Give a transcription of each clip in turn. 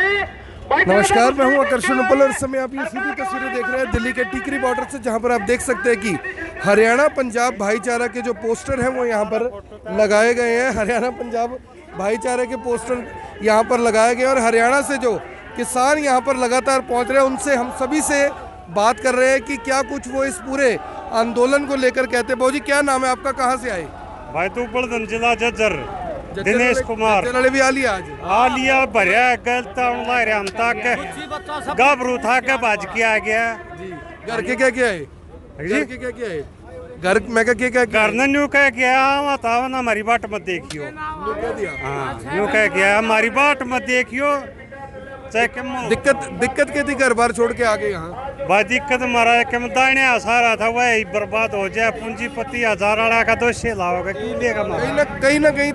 नमस्कार, मैं हूं आकर्षण उपल और इस समय आप ये सीधी तस्वीरें देख रहे हैं दिल्ली के टीकरी बॉर्डर से, जहां पर आप देख सकते हैं कि हरियाणा पंजाब भाईचारा के जो पोस्टर हैं वो यहां पर लगाए गए हैं। हरियाणा पंजाब भाईचारे के पोस्टर यहां पर लगाए गए और हरियाणा से जो किसान यहां पर लगातार पहुंच रहे हैं उनसे हम सभी से बात कर रहे हैं कि क्या कुछ वो इस पूरे आंदोलन को लेकर कहते हैं। भाजी, क्या नाम है आपका, कहाँ से आए? भाई तू बड़दन जिला जज्जर दिनेश कुमार भी आ लिया आज? आ लिया भरिया गलता हम तक गाभरू था के बाज के आ गया जी। घर के क्या क्या है जी? क्या क्या है घर में? क्या घर ने न्यू कह गया बताओ ना, हमारी बाट मत देखियो। हाँ, न्यू कह गया हमारी बाट मत देखियो। दिक्कत के थी घर बार छोड़ के आगे यहाँ? भाई दिक्कत हमारा दाने सारा था वह बर्बाद हो जाए, पूंजीपति 1000 वाला का तो से लाओगे क्यों लेगा? कहीं ना कहीं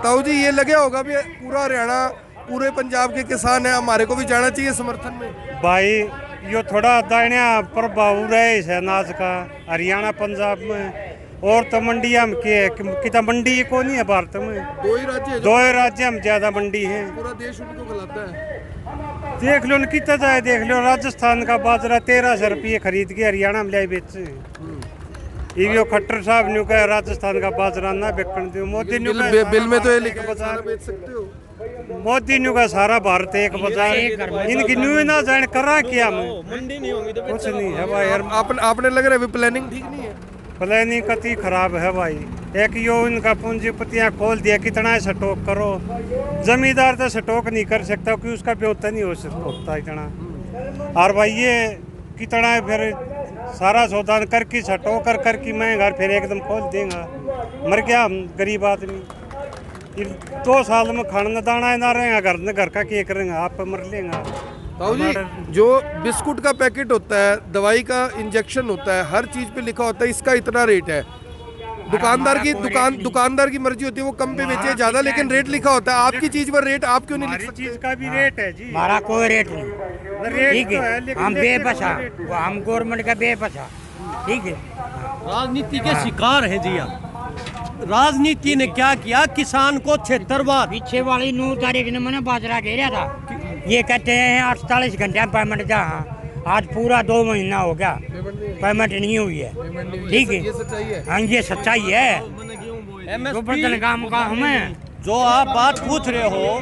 ताऊ जी ये लगे होगा भी पूरा हरियाणा पूरे पंजाब के किसान है, हमारे को भी जाना चाहिए समर्थन में। भाई यो थोड़ा दाने प्रभाव रहे है अनाज का हरियाणा पंजाब में, और तो मंडिया में कितना मंडी को नहीं है भारत में। दो ही राज्य में ज्यादा मंडी है, पूरा देश उनको खिलाता है। देख लो कितना जाए, देख लो राजस्थान का बाजरा 1300 रुपये खरीद के हरियाणा में ले बेचे। यो खट्टर साहब ने कहा राजस्थान का बाजरा ना बिकन दो। मोदी ने बिल में तो ये लिखा बाजार बेच सकते हो। मोदी ने कहा सारा भारत एक बाजार, इनकी न्यू ना जान करा क्या मंडी नहीं होंगी तो कुछ नहीं है भाई यार। आपने लग रहा है प्लानिंग ठीक नहीं है? प्लानिंग कति खराब है भाई। एक यो इनका पूंजीपतियाँ खोल दिया, कितना स्टॉक करो। जमींदार तो स्टॉक नहीं कर सकता क्योंकि उसका ब्योता नहीं हो सकता इतना। और भाई ये कितना फिर सारा सौदान करके स्टॉक कर मैं घर फिर एकदम खोल देगा, मर गया हम गरीब आदमी। 2 साल में खाना दाना ना रहेगा, घर का क्या करेंगे, आप मर लेंगे। ताऊ जी, जो बिस्कुट का पैकेट होता है, दवाई का इंजेक्शन होता है, हर चीज पे लिखा होता है इसका इतना रेट है। दुकानदार की मर्जी होती है, वो कम पे बेचे ज्यादा, लेकिन रेट लिखा होता है। आपकी चीज पर रेट आप क्यों नहीं लिख सकते? चीज का भी रेट है जी, हमारा कोई रेट नहीं, ठीक है। हम बेबसा, हम गवर्नमेंट का बेबसा, ठीक है। राजनीति के शिकार हैं जी आप। राजनीति ने क्या किया, किसान को क्षेत्रवाद। पीछे वाली 9 तारीख ने मैंने बाजरा घेरा था, ये कहते हैं 48 घंटे पेमेंट जा। आज पूरा 2 महीना हो गया, पेमेंट नहीं हुई है, ठीक है। ये सच्चाई है? हाँ, ये सच्चाई है। MSP काम का हमें जो आप बात पूछ रहे हो,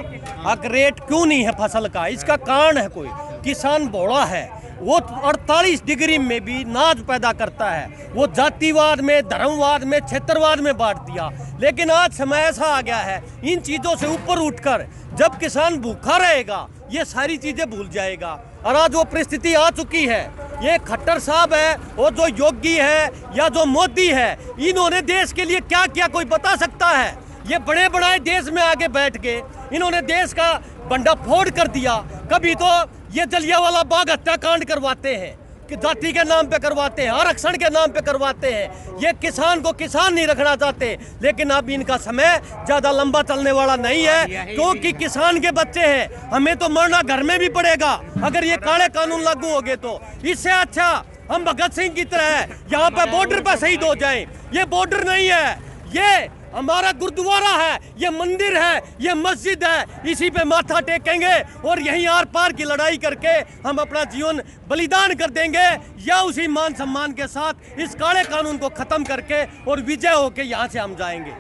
अगर रेट क्यों नहीं है फसल का, इसका कारण है कोई किसान भोला है। वो 48 डिग्री में भी नाज पैदा करता है, वो जातिवाद में, धर्मवाद में, क्षेत्रवाद में बांट दिया। लेकिन आज समय ऐसा आ गया है, इन चीज़ों से ऊपर उठकर जब किसान भूखा रहेगा ये सारी चीज़ें भूल जाएगा। और आज वो परिस्थिति आ चुकी है। ये खट्टर साहब है और जो योगी है या जो मोदी है, इन्होंने देश के लिए क्या किया कोई बता सकता है? ये बड़े बड़े देश में आगे बैठ के इन्होंने देश का भंडाफोड़ कर दिया। कभी तो ये जलियांवाला बाग हत्याकांड करवाते हैं कि जाति के नाम पे करवाते हैं, आरक्षण के नाम पे करवाते हैं। ये किसान को किसान नहीं रखना चाहते। लेकिन अब इनका समय ज़्यादा लंबा चलने वाला नहीं है, क्योंकि किसान के बच्चे हैं। हमें तो मरना घर में भी पड़ेगा अगर ये काले कानून लागू हो गए तो। इससे अच्छा हम भगत सिंह की तरह यहाँ पे बॉर्डर पर शहीद हो जाएं। ये बॉर्डर नहीं है, ये हमारा गुरुद्वारा है, ये मंदिर है, ये मस्जिद है। इसी पे माथा टेकेंगे और यहीं आर पार की लड़ाई करके हम अपना जीवन बलिदान कर देंगे, या उसी मान सम्मान के साथ इस काले कानून को खत्म करके और विजय होके यहाँ से हम जाएंगे।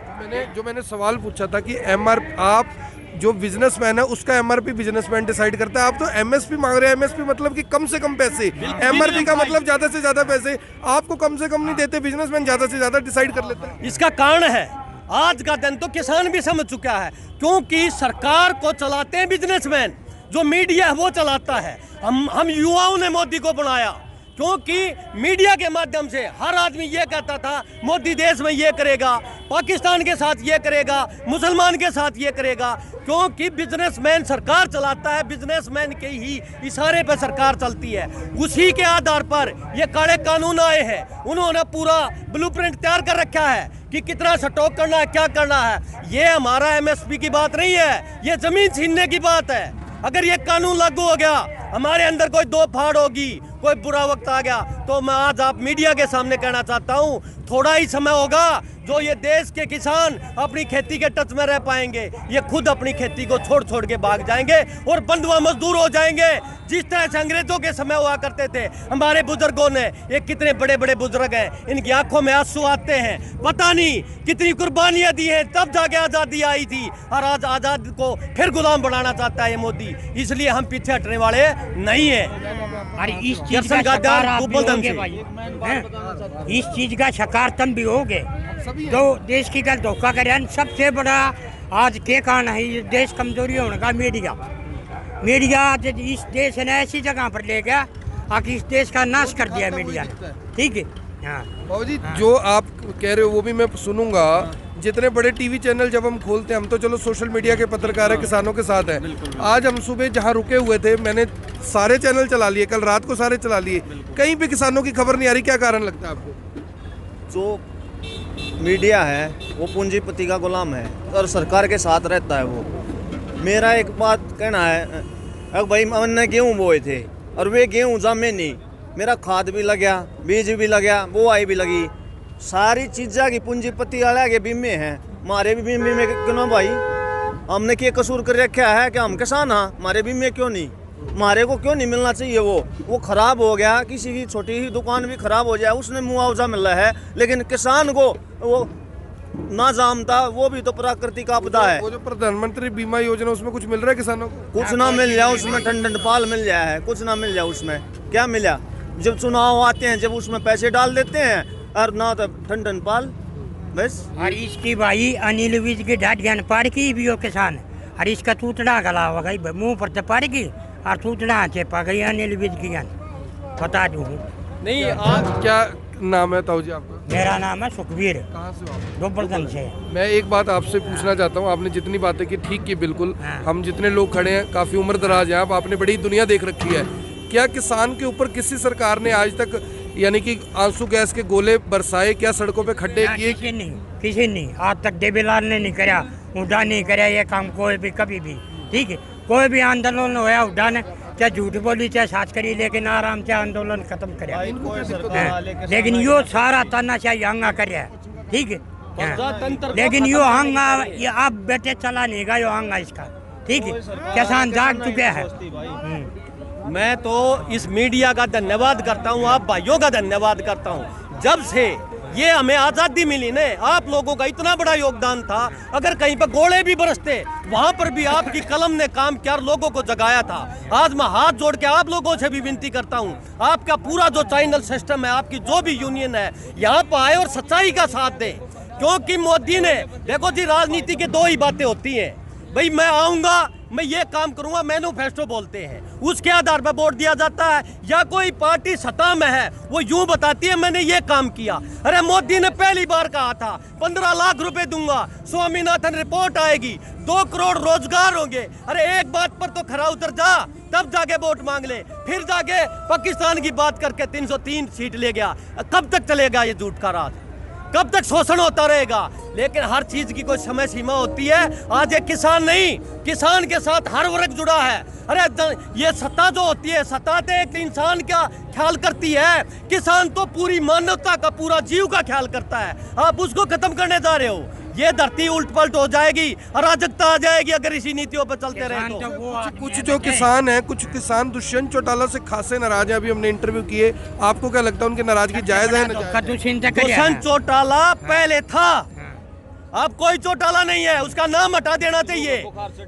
मैंने सवाल पूछा था कि आप जो बिजनेसमैन है उसका एमआरपी बिजनेसमैन डिसाइड करता है। आप तो एमएसपी मांग रहे हैं। एमएसपी मतलब कि कम से कम पैसे, एमआरपी का मतलब ज्यादा से ज्यादा पैसे। आपको कम से कम नहीं देते, बिजनेसमैन ज्यादा से ज्यादा डिसाइड कर लेता है। इसका कारण है आज का दिन तो किसान भी समझ चुका है, क्योंकि सरकार को चलाते हैं बिजनेसमैन, जो मीडिया है वो चलाता है। हम युवाओं ने मोदी को बनाया, क्योंकि मीडिया के माध्यम से हर आदमी ये कहता था मोदी देश में ये करेगा, पाकिस्तान के साथ ये करेगा, मुसलमान के साथ ये करेगा। क्योंकि बिजनेसमैन सरकार चलाता है, बिजनेसमैन के ही इशारे पर सरकार चलती है। उसी के आधार पर ये काले कानून आए हैं। उन्होंने पूरा ब्लूप्रिंट तैयार कर रखा है कि कितना स्टॉक करना है, क्या करना है। ये हमारा एमएसपी की बात नहीं है, ये जमीन छीनने की बात है। अगर ये कानून लागू हो गया हमारे अंदर कोई दो फाड़ होगी, कोई बुरा वक्त आ गया, तो मैं आज आप मीडिया के सामने कहना चाहता हूँ, थोड़ा ही समय होगा जो ये देश के किसान अपनी खेती के टच में रह पाएंगे। ये खुद अपनी खेती को छोड़ छोड़ के भाग जाएंगे और बंधुआ मजदूर हो जाएंगे। जिस तरह से अंग्रेजों के समय हुआ करते थे, हमारे बुजुर्गों ने, ये कितने बड़े बड़े बुजुर्ग हैं, इनकी आंखों में आंसू आते हैं, पता नहीं कितनी कुर्बानियां दी हैं, तब जाके आज़ादी आई थी, और आज आज़ाद को फिर गुलाम बनाना चाहता है ये मोदी। इसलिए हम पीछे हटने वाले नहीं है। अरे इस चीज का शिकार आप भी होगे भाई, हैं? इस चीज का शिकार तुम भी होगे जो देश की गल धोखा करे। सबसे बड़ा आज के कारण है ये देश कमजोरी होने का मीडिया। मीडिया आज इस देश ने ऐसी जगह पर ले गया आखिर इस देश का नाश कर दिया मीडिया ने। ठीक है हाँ बाबू जी, जो आप कह रहे हो वो भी मैं सुनूंगा। जितने बड़े टीवी चैनल जब हम खोलते हैं, हम तो चलो सोशल मीडिया के पत्रकार है, किसानों के साथ हैं। आज हम सुबह जहाँ रुके हुए थे, मैंने सारे चैनल चला लिए, कल रात को सारे चला लिए, कहीं भी किसानों की खबर नहीं आ रही। क्या कारण लगता है आपको? जो मीडिया है वो पूंजीपति का गुलाम है और सरकार के साथ रहता है वो। मेरा एक बात कहना है, अब भाई मैंने गेहूँ बोए थे और वे गेहूँ जामे नहीं, मेरा खाद भी लग गया, बीज भी लग गया, बुआई भी लगी, सारी चीज़ा की पूंजीपति वाले के बीमे हैं। हमारे भी बीमे में क्यों भाई? हमने क्या कसूर कर रखा है कि हम किसान हाँ, हमारे बीमे क्यों नहीं? हमारे को क्यों नहीं मिलना चाहिए? वो खराब हो गया, किसी की छोटी ही दुकान भी खराब हो जाए उसने मुआवजा मिल रहा है, लेकिन किसान को वो ना जानता, वो भी तो प्राकृतिक आपदा है। वो जो प्रधानमंत्री बीमा योजना, उसमें कुछ मिल रहा है किसानों को? कुछ ना मिल जाए उसमें, ठंडन पाल मिल जाए है, कुछ ना मिल जाए उसमें। क्या मिला? जब चुनाव आते हैं, जब उसमें पैसे डाल देते हैं, और ना तो ठंडन पाल बस। और इसकी भाई अनिल विज की ढाट ज्ञान पार की भी हो किसान, और इसका टूटना गला हो गई मुँह पर तो पार की और टूटना चेपा गई अनिल विज की ज्ञान। बता दूँ नहीं आज क्या नाम है ताऊ जी आपका? मेरा नाम है सुखबीर, कहाँ से हो आप? गोवर्धन से। मैं एक बात आपसे पूछना चाहता हूँ, आपने जितनी बातें की ठीक की बिल्कुल। हम जितने लोग खड़े हैं काफ़ी उम्र दराज हैं आप, आपने बड़ी दुनिया देख रखी है। क्या किसान के ऊपर किसी सरकार ने आज तक यानी कि आंसू गैस के गोले बरसाए? क्या सड़कों पे खड्डे किए? किसी नहीं आज तक देवीलाल ने नहीं कराया, हुड्डा नहीं कराया ये काम कोई भी कभी भी। ठीक है, कोई भी आंदोलन होया हुड्डा ने चाहे झूठ बोली चाहे साच करी, लेकिन आराम से आंदोलन खत्म कराया। लेकिन यो सारा तानाशाही हंगा कराया। ठीक है हाँ। लेकिन यो हंगा ये आप बेटे चला नहीं गा यो हंगा इसका। ठीक है, किसान जाग चुके हैं। मैं तो इस मीडिया का धन्यवाद करता हूँ, आप भाइयों का धन्यवाद करता हूँ। जब से ये हमें आज़ादी मिली ने, आप लोगों का इतना बड़ा योगदान था। अगर कहीं पर गोले भी बरसते, वहाँ पर भी आपकी कलम ने काम किया और लोगों को जगाया था। आज मैं हाथ जोड़ के आप लोगों से भी विनती करता हूँ, आपका पूरा जो चैनल सिस्टम है, आपकी जो भी यूनियन है, यहाँ पर आए और सच्चाई का साथ दें। क्योंकि मोदी ने, देखो जी, राजनीति के दो ही बातें होती हैं भाई, मैं आऊँगा, मैं ये काम करूंगा, मैनिफेस्टो बोलते हैं, उसके आधार पर वोट दिया जाता है। या कोई पार्टी सत्ता में है वो यूं बताती है मैंने ये काम किया। अरे मोदी ने पहली बार कहा था 15 लाख रुपए दूंगा, स्वामीनाथन रिपोर्ट आएगी, 2 करोड़ रोजगार होंगे। अरे एक बात पर तो खरा उतर जा, तब जाके वोट मांग ले। फिर जाके पाकिस्तान की बात करके 303 सीट ले गया। कब तक चलेगा ये झूठ का राज? कब तक शोषण होता रहेगा? लेकिन हर चीज की कोई समय सीमा होती है। आज एक किसान नहीं, किसान के साथ हर वर्ग जुड़ा है। अरे ये सत्ता जो होती है, सत्ता तो एक इंसान का ख्याल करती है, किसान तो पूरी मानवता का, पूरा जीव का ख्याल करता है। आप उसको खत्म करने जा रहे हो। ये धरती उल्ट पलट हो जाएगी, अराजकता आ जाएगी अगर इसी नीतियों पर चलते रहे तो। कुछ जो किसान हैं, कुछ किसान दुष्यंत चौटाला से खासे नाराज हैं। अभी हमने इंटरव्यू किए, आपको क्या लगता है उनकी नाराजगी जायज है? दुष्यंत चौटाला पहले था, अब कोई चौटाला नहीं है, उसका नाम हटा देना चाहिए,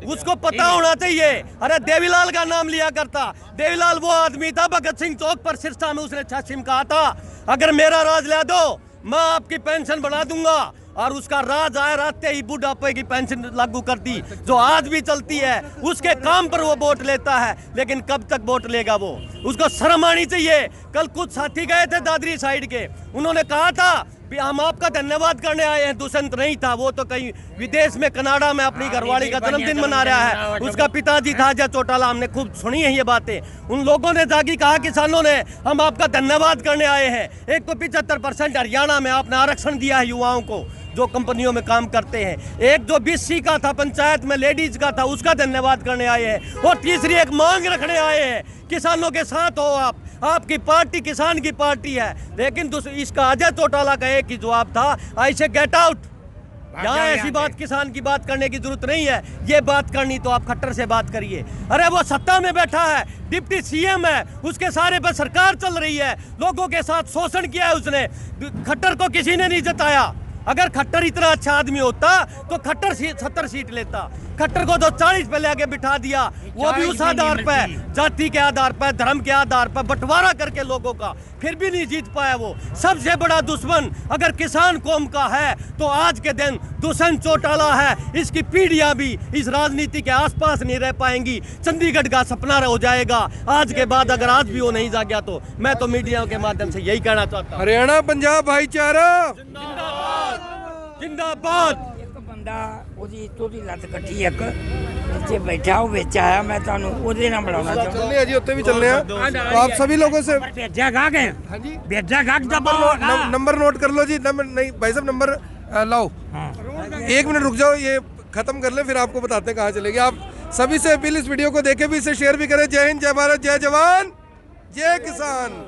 उसको पता होना चाहिए। अरे देवीलाल का नाम लिया करता, देवीलाल वो आदमी था, भगत सिंह चौक पर सिरसा में उसने छाछिम कहा था, अगर मेरा राज ला दो मैं आपकी पेंशन बढ़ा दूंगा। और उसका राज आया, रास्ते ही बुढ़ापे की पेंशन लागू कर दी, जो आज भी चलती है। उसके काम पर वो वोट लेता है, लेकिन कब तक वोट लेगा वो? उसको शर्म आनी चाहिए। कल कुछ साथी गए थे दादरी साइड के, उन्होंने कहा था हम आपका धन्यवाद करने आए हैं। दुष्यंत नहीं था, वो तो कहीं विदेश में, कनाडा में अपनी घरवाली का जन्मदिन मना रहा है। उसका पिताजी था जय चौटाला, हमने खूब सुनी है ये बातें। उन लोगों ने जाके कहा किसानों ने, हम आपका धन्यवाद करने आए हैं। एक तो 75% हरियाणा में आपने आरक्षण दिया है युवाओं को, जो कंपनियों में काम करते हैं। एक जो BC का था पंचायत में लेडीज का था, उसका धन्यवाद करने आए हैं। और तीसरी एक मांग रखने आए हैं, किसानों के साथ हो आप, आपकी पार्टी किसान की पार्टी है। लेकिन इसका अजय चौटाला का एक ही जवाब था, आई से गेट आउट। यहाँ ऐसी बात किसान की बात करने की जरूरत नहीं है। ये बात करनी तो आप खट्टर से बात करिए। अरे वो सत्ता में बैठा है, डिप्टी CM है, उसके सारे पर सरकार चल रही है, लोगों के साथ शोषण किया है उसने। खट्टर को किसी ने नहीं जताया। अगर खट्टर इतना अच्छा आदमी होता तो खट्टर 70 सीट लेता। खट्टर को तो 40 पे लेके बिठा दिया, वो भी उस आधार पर, जाति के आधार पर, धर्म के आधार पर बंटवारा करके लोगों का, फिर भी नहीं जीत पाया। वो सबसे बड़ा दुश्मन अगर किसान कौम का है तो आज के दिन दुष्यंत चौटाला है। इसकी पीढ़ियां भी इस राजनीति के आसपास नहीं रह पाएंगी। चंडीगढ़ का सपना हो जाएगा आज के बाद, अगर आज भी वो नहीं जागा तो। मैं तो मीडिया के माध्यम से यही कहना चाहता हूँ, हरियाणा पंजाब भाईचारा जिंदाबाद। एक बंदा ਉਹਦੀ ਤੋਦੀ ਲੱਤ ਕੱਟੀ ਇੱਕ नीचे बैठा ਉਹ ਵਿੱਚ ਆਇਆ ਮੈਂ ਤੁਹਾਨੂੰ ਉਹਦੇ ਨਾਲ ਮਿਲਾਉਣਾ ਚਾਹੁੰਦਾ चलने हैं जी, उत्ते भी चलने हैं। तो आप सभी लोगों से भेजा गाग है हाँ जी भेजा गाग दबाओ नंबर नोट कर लो जी। नंबर नहीं भाई साहब, नंबर लाओ। 1 मिनट रुक जाओ, ये खत्म कर ले, फिर आपको बताते हैं कहाँ चलेगी। आप सभी से अपील, इस वीडियो को देखे भी, इसे शेयर भी करें। जय हिंद, जय भारत, जय जवान, जय किसान।